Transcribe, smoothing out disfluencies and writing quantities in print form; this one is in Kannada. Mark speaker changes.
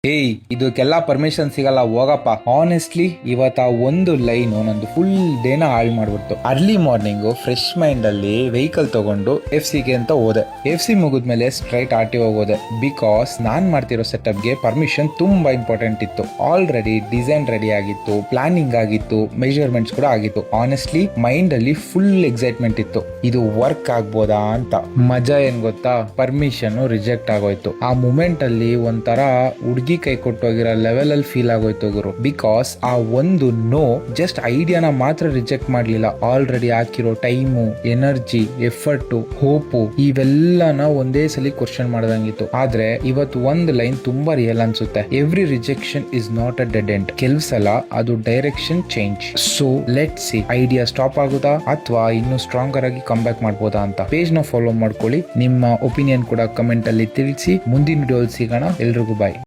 Speaker 1: ಏಯ್ ಇದಕ್ಕೆಲ್ಲ ಪರ್ಮಿಷನ್ ಸಿಗಲ್ಲ ಹೋಗಪ್ಪ. ಆನೆಸ್ಟ್ಲಿ ಇವತ್ತ ಒಂದು ಲೈನ್ ನಂದು ಫುಲ್ ಡೇನ ಹಾಳು ಮಾಡ್ಬಿಡ್ತು. ಅರ್ಲಿ ಮಾರ್ನಿಂಗು ಫ್ರೆಶ್ ಮೈಂಡ್ ಅಲ್ಲಿ ವೆಹಿಕಲ್ ತಗೊಂಡು FC ಗೆ ಅಂತ ಹೋದೆ. FC ಮುಗಿದ್ಮೇಲೆ ಸ್ಟ್ರೈಟ್ RTO ಹೋದೆ. ಬಿಕಾಸ್ ನಾನ್ ಮಾಡ್ತಿರೋ ಸೆಟಪ್ ಗೆ ಪರ್ಮಿಷನ್ ತುಂಬಾ ಇಂಪಾರ್ಟೆಂಟ್ ಇತ್ತು. ಆಲ್ರೆಡಿ ಡಿಸೈನ್ ರೆಡಿ ಆಗಿತ್ತು, ಪ್ಲಾನಿಂಗ್ ಆಗಿತ್ತು, ಮೆಜರ್ಮೆಂಟ್ಸ್ ಕೂಡ ಆಗಿತ್ತು. ಆನೆಸ್ಟ್ಲಿ ಮೈಂಡ್ ಅಲ್ಲಿ ಫುಲ್ ಎಕ್ಸೈಟ್ಮೆಂಟ್ ಇತ್ತು, ಇದು ವರ್ಕ್ ಆಗ್ಬೋದಾ ಅಂತ. ಮಜಾ ಏನ್ ಗೊತ್ತಾ, ಪರ್ಮಿಷನ್ ರಿಜೆಕ್ಟ್ ಆಗೋಯ್ತು. ಆ ಮೂಮೆಂಟ್ ಅಲ್ಲಿ ಒಂಥರ ಹುಡುಗಿ ಕೈ ಕೊಟ್ಟೋಗಿರೋ ಲೆವೆಲ್ ಅಲ್ಲಿ ಫೀಲ್ ಆಗೋಯ್ತು ಗುರು. ಬಿಕಾಸ್ ಆ ಒಂದು ನೋ ಜಸ್ಟ್ ಐಡಿಯಾನ ಮಾತ್ರ ರಿಜೆಕ್ಟ್ ಮಾಡ್ಲಿಲ್ಲ, ಆಲ್ರೆಡಿ ಹಾಕಿರೋ ಟೈಮು, ಎನರ್ಜಿ, ಎಫರ್ಟ್, ಹೋಪು ಇವೆಲ್ಲನ ಒಂದೇ ಸಲ ಕ್ವಶನ್ ಮಾಡ್ದಂಗಿತ್ತು. ಆದ್ರೆ ಇವತ್ತು ಒಂದು ಲೈನ್ ತುಂಬಾ ರಿಯಲ್ ಅನ್ಸುತ್ತೆ. Every rejection is not a dead end. ಕೆಲವು ಸಲ ಅದು direction change. So let see, idea stop ಆಗುತ್ತಾ ಅಥವಾ ಇನ್ನು ಸ್ಟ್ರಾಂಗರ್ ಆಗಿ ಕಮ್ ಬ್ಯಾಕ್ ಮಾಡ್ಬೋದಾ ಅಂತ. ಪೇಜ್ ನ ಫಾಲೋ ಮಾಡ್ಕೊಳ್ಳಿ. ನಿಮ್ಮ ಒಪಿನಿಯನ್ ಕೂಡ ಕಮೆಂಟ್ ಅಲ್ಲಿ ತಿಳಿಸಿ. ಮುಂದಿನ ವಿಡಿಯೋ ಸಿಗೋಣ. ಎಲ್ರಿಗೂ ಬಾಯ್.